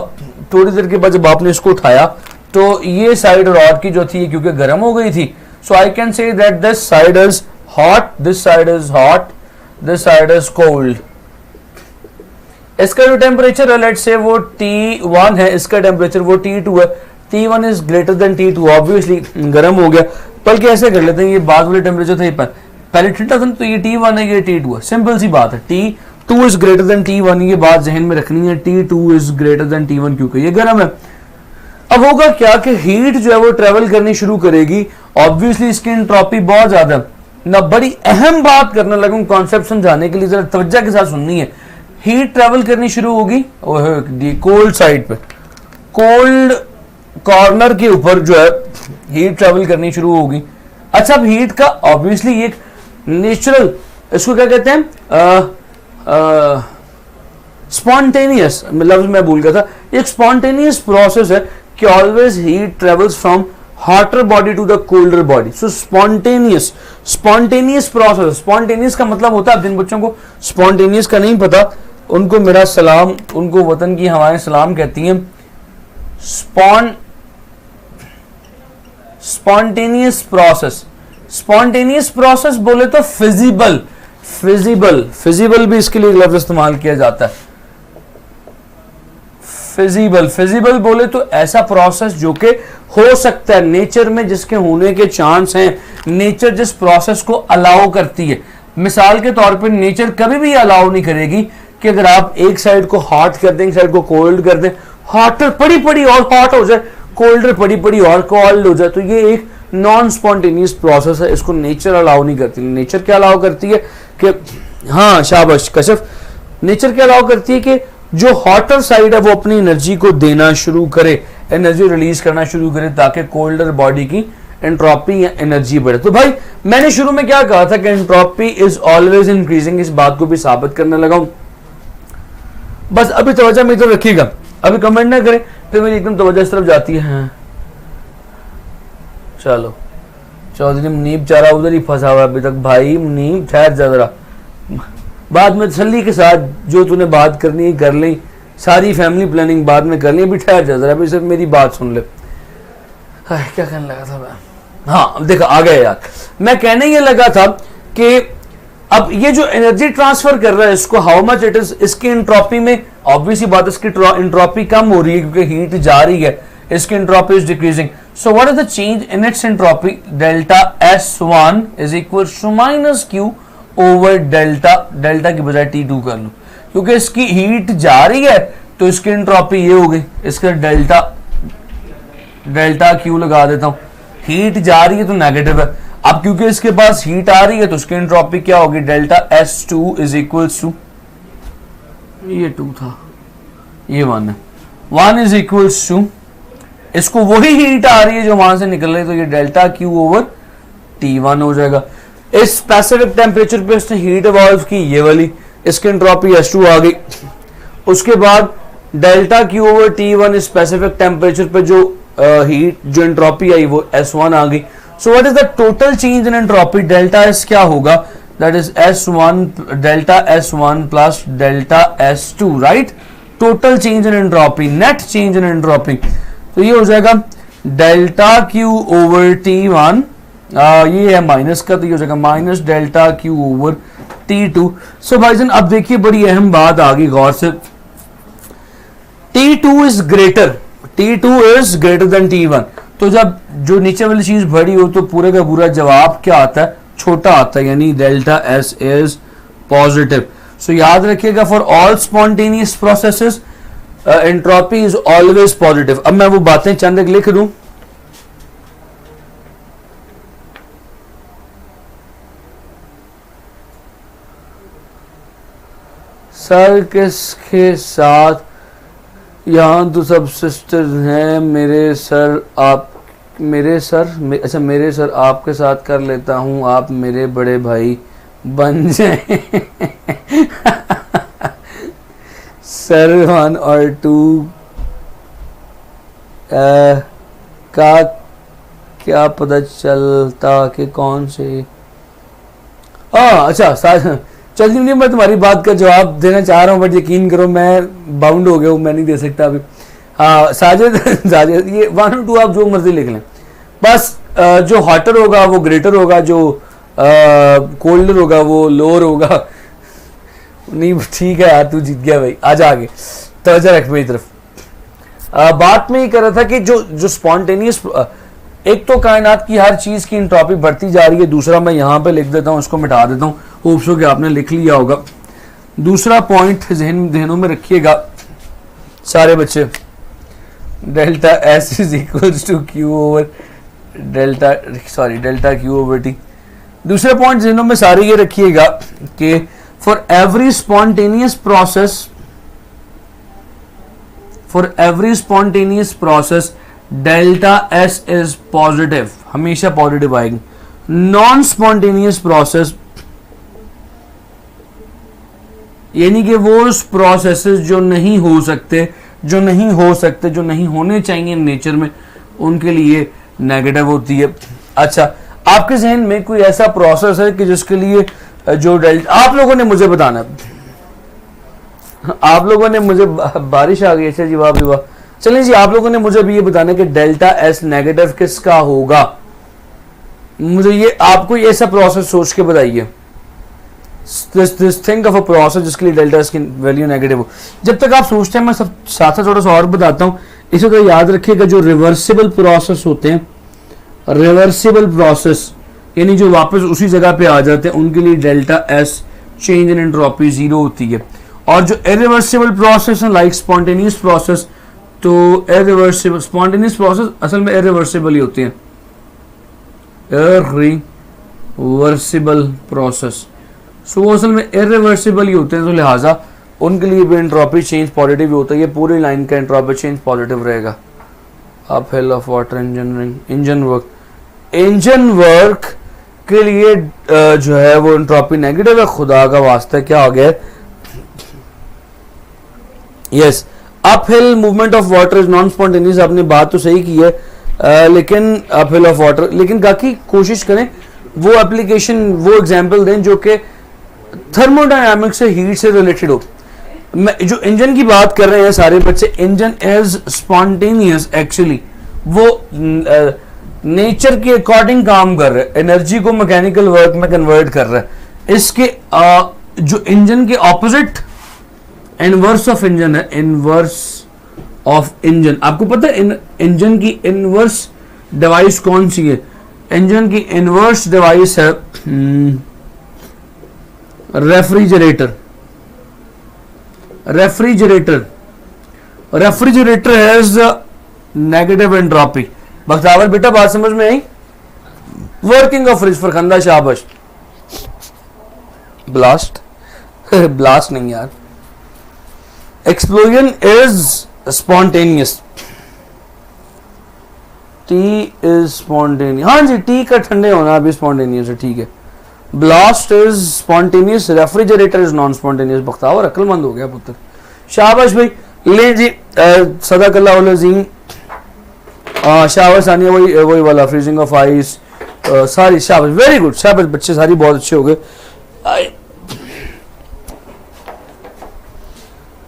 थोड़ी देर के बाद जब आपने इसको उठाया तो ये साइड रॉड की जो थी क्योंकि गर्म हो गई थी, so I can say that this side is hot, this side is hot, this side is cold. इसका जो टेम्परेचर है लेट्स से वो T1 है, इसका टेम्परेचर वो T2 है। T1 is greater than T2, obviously गर्म हो गया। बल्कि ऐसे कर लेते हैं, ये बाद वाले टेम्परेचर था पहले ठंडा था, तो ये T1 है, ये T2 है। सिंपल सी बात है, T2 is greater than T1, ये बात जहन में रखनी है। T2 is greater than T1 क्योंकि ये गर्म है। अब होगा क्या कि हीट जो है वो ट्रेवल करनी शुरू करेगी, ऑब्वियसली इसकी एंट्रोपी बहुत ज्यादा ना। बड़ी अहम बात करने लगा कॉन्सेप्ट समझाने के लिए, जरा तवज्जो के साथ सुननी है। हीट ट्रेवल करनी शुरू होगी कोल्ड साइड पे, कोल्ड कॉर्नर के ऊपर जो है हीट ट्रेवल करनी शुरू होगी। अच्छा, अब हीट का ऑब्वियसली एक नेचुरल, इसको क्या कहते हैं, स्पॉन्टेनियस, मतलब मैं भूल गया था, एक स्पॉन्टेनियस प्रोसेस है कि always heat travels from hotter body to the colder body. So spontaneous process, spontaneous का मतलब होता है, जिन बच्चों को स्पॉन्टेनियस का नहीं पता उनको मेरा सलाम, उनको वतन की हवाएं सलाम कहती हैं। स्पॉन्टेनियस प्रोसेस बोले तो फिजिबल भी इसके लिए लफ्ज इस्तेमाल किया जाता है। फिजिबल बोले तो ऐसा प्रोसेस जो कि हो सकता है नेचर में, जिसके होने के चांस हैं, नेचर जिस प्रोसेस को अलाउ करती है। मिसाल के तौर पर नेचर कभी भी अलाउ नहीं करेगी कि अगर आप एक साइड को हॉट कर दें, एक साइड को कोल्ड कर दें, हॉटर पड़ी और हॉट हो जाए, कोल्डर पड़ी और कोल्ड हो जाए, तो ये एक नॉन स्पॉन्टेनियस प्रोसेस है, इसको नेचर अलाउ नहीं करती। नेचर क्या अलाउ करती है कि, हाँ शाबाश कशफ, नेचर क्या अलाउ करती है कि जो हॉटर साइड है वो अपनी एनर्जी को देना शुरू करे, एनर्जी रिलीज करना शुरू करे, ताकि कोल्डर बॉडी की एंट्रोपी या एनर्जी बढ़े। तो भाई मैंने शुरू में क्या कहा था कि एंट्रोपी इज ऑलवेज इंक्रीजिंग, इस बात को भी साबित करने लगा हूं। बस अभी तवज्जो मेरी तरफ रखिएगा, अभी कमेंट ना करें फिर मेरी एकदम तवज्जो इस तरफ जाती है। हाँ चलो, चौधरी मुनीब चारा उधर ही फंसा हुआ अभी तक। भाई मुनीब ठहर जा जरा, बाद में तसल्ली के साथ जो तूने बात करनी है कर ली, सारी फैमिली प्लानिंग बाद में कर ली, अभी ठहर जा जरा, अभी सिर्फ मेरी बात सुन ले। क्या कहने लगा था मैं, हाँ देखा आ गया यार। मैं कहने ये लगा था कि अब ये जो एनर्जी ट्रांसफर कर रहा है इसको हाउ मच इट इज, इसकी एंट्रोपी में ऑब्वियसली बात इसकी एंट्रोपी कम हो रही है क्योंकि हीट जा रही है, इसकी entropy is decreasing. So what is the change in its entropy, delta S1 is equal to minus Q over delta की बजाय T2 कर लूं, क्योंकि इसकी हीट जा रही है तो इसकी एंट्रोपी ये हो गई, इसका डेल्टा क्यू लगा देता हूं। हीट जा रही है तो नेगेटिव है, अब क्योंकि इसके पास हीट आ रही है तो उसकी एंट्रोपी क्या होगी, delta S2 is equal to, ये 2 था ये 1 है, 1 इज इक्वल टू, इसको वही हीट आ रही है जो वहां से निकल रही है, तो ये डेल्टा क्यू ओवर T1 हो जाएगा। इस स्पेसिफिक टेम्परेचर पे इसने हीट इवॉल्व की ये वाली, इसकी एंट्रोपी S2 आ गई। उसके बाद डेल्टा क्यू ओवर T1 इस स्पेसिफिक टेम्परेचर पे जो हीट जो एंट्रोपी आई वो S1 आ गई। सो what is the total change in entropy, delta S क्या होगा, that is delta S1 plus delta S2, right. Total change in entropy, net change in entropy, तो ये हो जाएगा डेल्टा क्यू ओवर T1, ये है माइनस का, तो ये हो जाएगा minus delta Q over T2। सो भाईजान अब देखिए बड़ी अहम बात आ गई, गौर से, T2 is greater than T1। तो जब जो नीचे वाली चीज बड़ी हो तो पूरे का पूरा जवाब क्या आता है, छोटा आता है, यानी डेल्टा एस इज पॉजिटिव। सो याद रखिएगा for all spontaneous processes entropy is always positive. अब मैं वो बातें चंद एक लिख दूं। सर किसके साथ, यहाँ तो सब सिस्टर्स हैं। मेरे सर मेरे सर आपके साथ कर लेता हूँ, आप मेरे बड़े भाई बन जाएं। सर 1 और 2 का क्या पता चलता कि कौन से। अच्छा चलिए नहीं, मैं तुम्हारी बात का जवाब देना चाह रहा हूँ बट यकीन करो मैं बाउंड हो गया हूँ, मैं नहीं दे सकता अभी। हाँ साजिद साजिद ये 1 और 2 आप जो मर्जी लिख लें, बस जो हॉटर होगा वो ग्रेटर होगा, जो कोल्डर होगा वो लोअर होगा। नहीं ठीक है यार, तू जीत गया भाई, आजा आगे, तवज्जो रख मेरी तरफ। बात में ये कर रहा था कि जो स्पॉन्टेनियस, एक तो कायनात की हर चीज की एंट्रोपी बढ़ती जा रही है, दूसरा मैं यहाँ पे लिख देता हूँ, उसको मिटा देता हूँ, होप्स हो कि आपने लिख लिया होगा। दूसरा पॉइंट जहनों में रखिएगा सारे बच्चे, delta S is equals to Q over delta Q over T. दूसरा पॉइंट जहनों में सारे ये रखिएगा कि for every spontaneous process delta S is positive, हमेशा पॉजिटिव आएगी। नॉन स्पॉन्टेनियस प्रोसेस यानी कि वो प्रोसेसेस जो नहीं होने चाहिए नेचर में, उनके लिए नेगेटिव होती है। अच्छा, आपके जहन में कोई ऐसा प्रोसेस है कि जिसके लिए जो डेल्टा, आप लोगों ने मुझे बताना, आप लोगों ने मुझे, बारिश आ गई, अच्छा जी वाह वाह, चलिए जी आप लोगों ने मुझे भी ये बताना कि डेल्टा एस नेगेटिव किसका होगा। मुझे ये आपको ऐसा प्रोसेस सोच के बताइए, this think of a process जिसके लिए डेल्टा एस की वैल्यू नेगेटिव हो। जब तक आप सोचते हैं मैं सब साथ थोड़ा सा और बताता हूँ। इसे तो याद रखिएगा, जो रिवर्सिबल प्रोसेस होते हैं, रिवर्सिबल प्रोसेस यानी जो वापस उसी जगह पे आ जाते हैं, उनके लिए delta S change in entropy 0 होती है। और जो इरिवर्सिबल प्रोसेस है लाइक स्पॉन्टेनियस प्रोसेस, तो इरिवर्सिबल स्पॉन्टेनियस प्रोसेस असल में इरिवर्सिबल ही होती है, इरिवर्सिबल प्रोसेस, सो वो असल में इरिवर्सिबल ही होते हैं, तो लिहाजा उनके लिए भी एंट्रोपी चेंज पॉजिटिव ही होता है। ये पूरी लाइन का एंट्रोपी चेंज पॉजिटिव रहेगा। Up hill of water engine work के लिए जो है वो एंट्रोपी नेगेटिव है। खुदा का वास्ता क्या हो गया, yes uphill movement of water is non spontaneous. आपने बात तो सही की है, लेकिन अपहिल ऑफ वाटर, लेकिन बाकी कोशिश करें वो एप्लीकेशन, वो एग्जांपल दें जो कि थर्मोडायनामिक्स से, हीट से रिलेटेड हो। जो इंजन की बात कर रहे हैं सारे बच्चे, इंजन इज स्पॉन्टेनियस एक्चुअली, वो नेचर के अकॉर्डिंग काम कर रहा है, एनर्जी को मैकेनिकल वर्क में कन्वर्ट कर रहा है। इसके जो इंजन के ऑपोजिट इनवर्स ऑफ इंजन है, इनवर्स ऑफ इंजन, आपको पता है इंजन की इनवर्स डिवाइस कौन सी है? इंजन की इनवर्स डिवाइस है refrigerator. Refrigerator has negative entropy. Bakhtawar बेटा बात समझ में आई? वर्किंग ऑफ फ्रिज फरखंदा शाबाश। ब्लास्ट ब्लास्ट नहीं यार, explosion is spontaneous, T is spontaneous, हाँ जी टी का ठंडे होना भी स्पॉन्टेनियस है, ठीक है। Blast is spontaneous, refrigerator is non spontaneous. Bakhtawar अक्लमंद हो गया पुत्र, शाबाश भाई। ले जी सदाकल्लाह अज़ीम, शाबाश सानिया, वही वाला फ्रीजिंग ऑफ आइस, सारी शाबाश, वेरी गुड, शाबाश बच्चे, सारी बहुत अच्छे हो गए।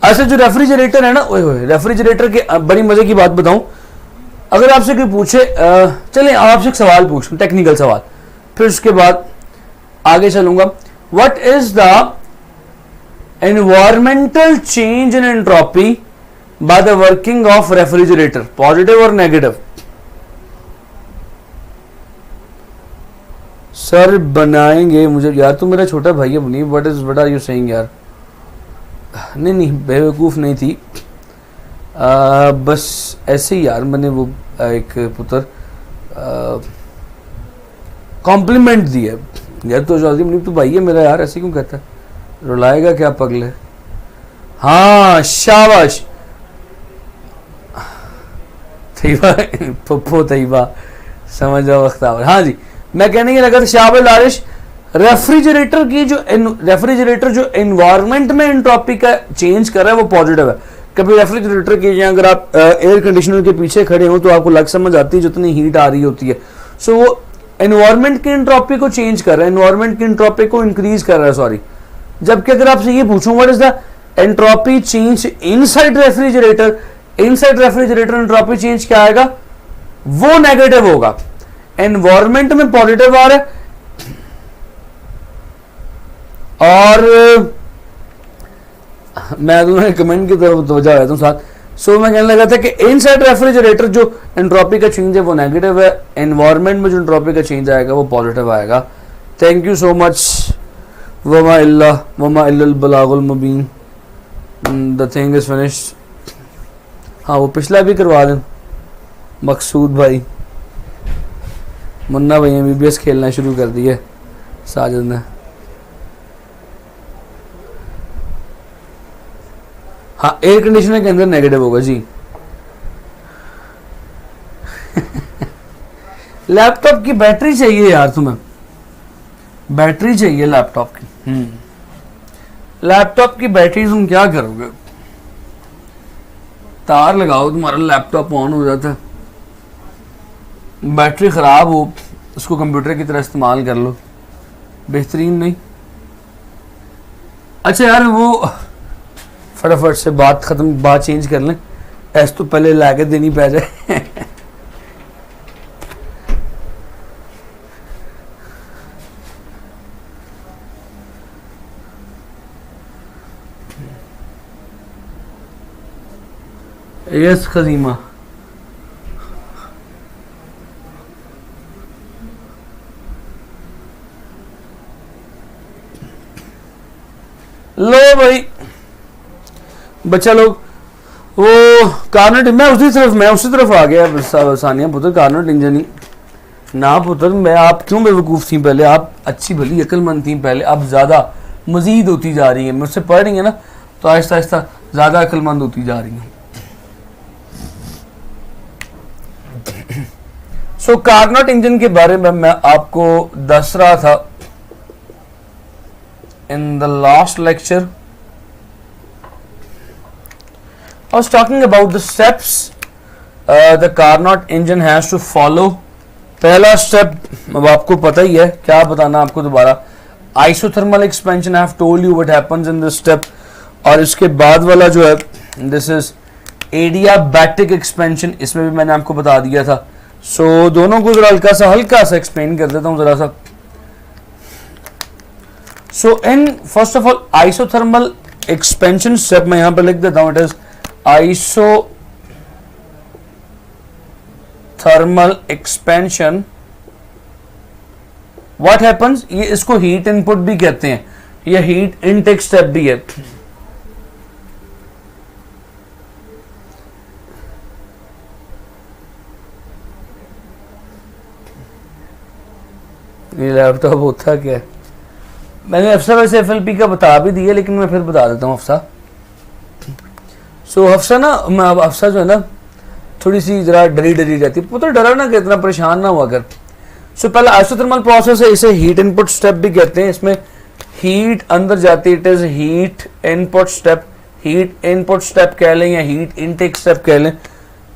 अच्छा जो रेफ्रिजरेटर है ना, रेफ्रिजरेटर के बड़ी मजे की बात बताऊं, अगर आपसे कोई पूछे, चलें आपसे एक सवाल पूछूं, टेक्निकल सवाल, फिर उसके बाद आगे चलूंगा। What is the environmental change in entropy by the working of refrigerator, positive और नेगेटिव? सर बनाएंगे मुझे यार, तू मेरा छोटा भाई है बनी, व्हाट आर यू सेइंग यार। नहीं नहीं बेवकूफ़ नहीं थी, बस ऐसे ही यार मैंने वो एक पुत्र कॉम्प्लीमेंट दिया यार। तो जल्दी नहीं, तू भाई है मेरा यार, ऐसे क्यों कहता है, रुलाएगा क्या पगले। हाँ शाबाश तैयबा, पप्पो तैयबा समझ आओ वक्त आवर। हाँ जी, मैं कहने के लगा था शाबाश लारिश, रेफ्रिजरेटर जो एनवायरनमेंट में एंट्रोपी का चेंज कर रहा है वो पॉजिटिव है। कभी रेफ्रिजरेटर की अगर आप एयर कंडीशनर के पीछे खड़े हो तो आपको लग समझ आती है जितनी हीट आ रही होती है। सो वो एनवायरनमेंट की एंट्रोपी को चेंज कर रहा है, एनवायरनमेंट की एंट्रोपी को इंक्रीज कर रहा है, सॉरी। जबकि अगर आपसे ये पूछूं what is the entropy change inside refrigerator, inside refrigerator entropy change क्या आएगा, वो नेगेटिव होगा। एनवायरनमेंट में पॉजिटिव आ रहा है और मैं तुम्हें कमेंट की तरफ तवज्जो आ जाता हूं साथ। सो मैं कहने लगा था कि इनसाइड रेफ्रिजरेटर जो एंट्रोपी का चेंज है वो नेगेटिव है, एनवायरनमेंट में जो एंट्रोपी का चेंज आएगा वो पॉजिटिव आएगा। Thank you so much. Verma इल्लल बलागुल Mubeen, the thing is finished. हाँ वो पिछला भी करवा दें मकसूद भाई। मुन्ना भाई MBBS खेलना शुरू कर दिया साजिद ने। हाँ एयर कंडीशनर के अंदर नेगेटिव होगा जी। लैपटॉप की बैटरी चाहिए यार, तुम्हें बैटरी चाहिए लैपटॉप की। लैपटॉप की बैटरी तुम क्या करोगे, तार लगाओ तुम्हारा लैपटॉप ऑन हो जाता है। बैटरी खराब हो उसको कंप्यूटर की तरह इस्तेमाल कर लो, बेहतरीन नहीं। अच्छा यार वो फटाफट से बात खत्म, बात चेंज कर लें, ऐसे तो पहले लाके देनी पै जाए। यस खजीमा, लो भाई बच्चा लोग वो कार्नेट, मैं उसी तरफ आ गया सानिया पुत्र, कार्नेट इंजन ही ना पुत्र। मैं आप क्यों बेवकूफ़ थी पहले, आप अच्छी भली अक्लमंद थी पहले, अब ज़्यादा मजीद होती जा रही है, मुझसे पढ़ रही है ना तो आहिस्ता आहिस्ता ज़्यादा अक्लमंद होती जा रही है। सो कार्नेट इंजन के बारे में मैं आपको दस रहा था in the last lecture. I was talking about the steps the Carnot engine has to follow. पहला स्टेप अब आपको पता ही है, क्या बताना आपको दोबारा, isothermal expansion. I have told you what happens in this step. और इसके बाद वाला जो है दिस इज एडियाबैटिक एक्सपेंशन, इसमें भी मैंने आपको बता दिया था। सो दोनों को जरा हल्का सा एक्सप्लेन कर देता हूँ जरा सा। So in first of all isothermal expansion step मैं यहां पर लिख देता हूं, it is isothermal expansion. What happens, ये इसको हीट इनपुट भी कहते हैं, ये हीट इनटेक स्टेप भी है। ये लैपटॉप होता क्या है, मैंने अफसा वैसे FLP का बता भी दिया लेकिन मैं फिर बता देता हूँ अफसा। सो हफ्सा ना, हफ्सा जो है ना थोड़ी सी जरा डरी रहती है, पुत्र डरा ना कि इतना परेशान ना हुआ कर। सो पहला आइसोथर्मल प्रोसेस है, इसे हीट इनपुट स्टेप भी कहते हैं। इसमें हीट अंदर जाती है, it is heat input step. Heat input step कह लें या हीट इनटेक स्टेप कह लें।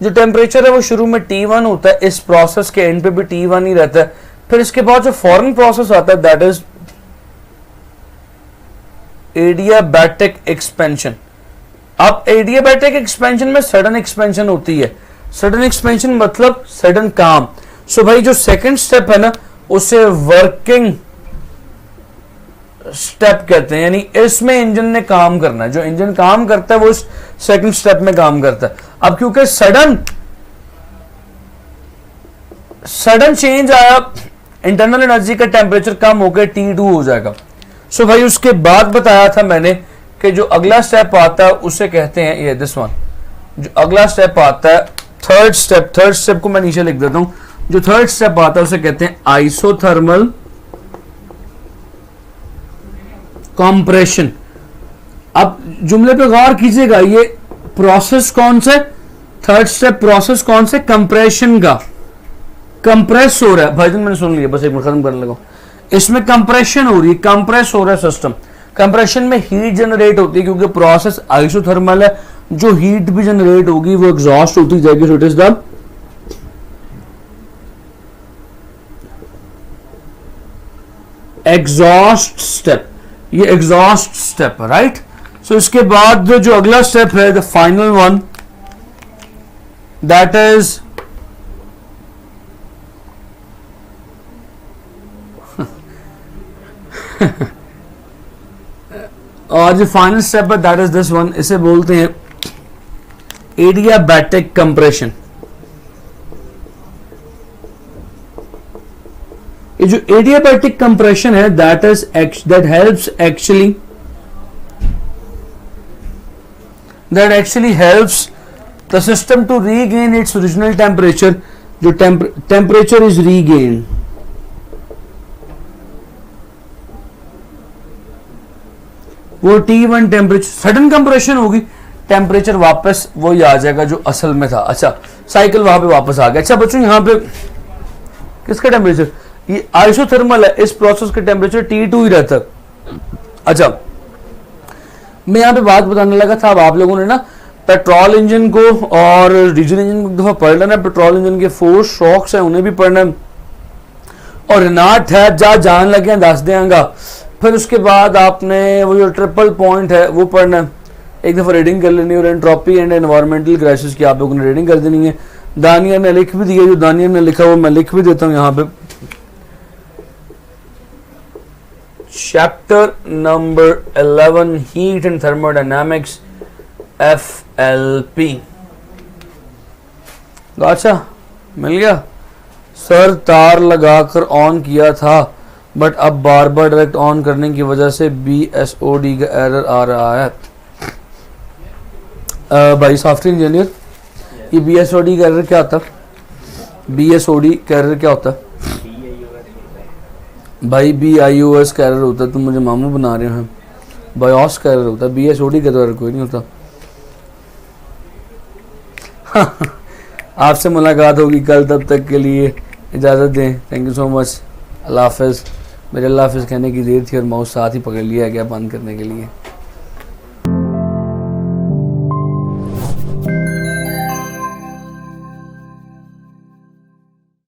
जो टेम्परेचर है वो शुरू में T1 होता है, इस प्रोसेस के एंड पे भी T1 ही रहता है। फिर इसके बाद जो फॉरन प्रोसेस आता है दैट इज एडियाबैटिक एक्सपेंशन। अब एडियाबैटिक एक्सपेंशन में सडन एक्सपेंशन होती है। सडन एक्सपेंशन मतलब सडन काम। सो भाई जो सेकंड स्टेप है ना उसे वर्किंग स्टेप कहते हैं, यानी इसमें इंजन ने काम करना है, जो इंजन काम करता है वो इस सेकंड स्टेप में काम करता है। अब क्योंकि सडन चेंज आया इंटरनल एनर्जी का टेम्परेचर कम होकर T2 हो जाएगा। सो भाई उसके बाद बताया था मैंने कि जो अगला स्टेप आता है उसे कहते हैं ये दिस वन, जो अगला स्टेप आता है थर्ड स्टेप को मैं नीचे लिख देता हूं। जो थर्ड स्टेप आता है उसे कहते हैं आइसोथर्मल कंप्रेशन। अब जुमले पे गौर कीजिएगा, ये प्रोसेस कौन से, थर्ड स्टेप प्रोसेस कौन से, कंप्रेशन का, कंप्रेस हो रहा है भाईजान, मैंने सुन लिया, बस एक मिनट खत्म करने लगा। इसमें कंप्रेशन हो रही है, कंप्रेस हो रहा है सिस्टम। कंप्रेशन में हीट जनरेट होती है क्योंकि प्रोसेस आइसोथर्मल है, जो हीट भी जनरेट होगी वो एग्जॉस्ट होती जाएगी। So it is the exhaust step, ये एग्जॉस्ट स्टेप है, राइट। सो इसके बाद जो अगला स्टेप है the final one, that is और जो फाइनल स्टेप है दैट इज दिस वन, इसे बोलते हैं एडियाबैटिक कंप्रेशन। ये जो एडियाबैटिक कंप्रेशन है that actually helps the system to regain its original temperature. जो टेम्परेचर इज रीगेन, वो T1 टेम्परेचर, सडन कंप्रेशन होगी, टेम्परेचर वापस वही आ जाएगा जो असल में था। अच्छा, साइकिल वहां पे वापस आ गया। अच्छा बच्चों, यहां पे किसका टेम्परेचर, ये आइसोथर्मल है, इस प्रोसेस का टेम्परेचर T2 ही रहता है। अच्छा, मैं यहां पे बात बताने लगा था, अब आप लोगों ने ना पेट्रोल इंजन को और डीजल इंजन को एक दफा पढ़ लेना। पेट्रोल इंजन के 4 शॉक्स हैं, उन्हें भी पढ़ना, और रिनाट है जा जान लगे दस देंगा। फिर उसके बाद आपने वो जो ट्रिपल पॉइंट है वो पढ़ना है, एक दफ़ा रीडिंग कर लेनी है। और एंट्रोपी एंड एनवायरमेंटल क्राइसिस की आप लोगों ने रीडिंग कर देनी है। दानिया ने लिख भी दिया, जो दानिया ने लिखा वो मैं लिख भी देता हूँ यहाँ पे। Chapter number 11 heat and thermodynamics FLP। अच्छा, मिल गया। सर तार लगाकर ऑन किया था बट अब बार बार डायरेक्ट ऑन करने की वजह से BSOD का एरर आ रहा है। भाई सॉफ्टवेयर इंजीनियर, ये BSOD का एरर क्या होता है? BSOD का एरर क्या होता है भाई? BIOS का एरर होता है, तुम मुझे मामू बना रहे हैं। BIOS का एरर होता है, BSOD का तो एरर कोई नहीं होता। आपसे मुलाकात होगी कल, तब तक के लिए इजाज़त दें। Thank you so much. Allah हाफ़िज़। मेरे अल्लाह हाफ़िज़ कहने की देर थी और माउस साथ ही पकड़ लिया गया बंद करने के लिए।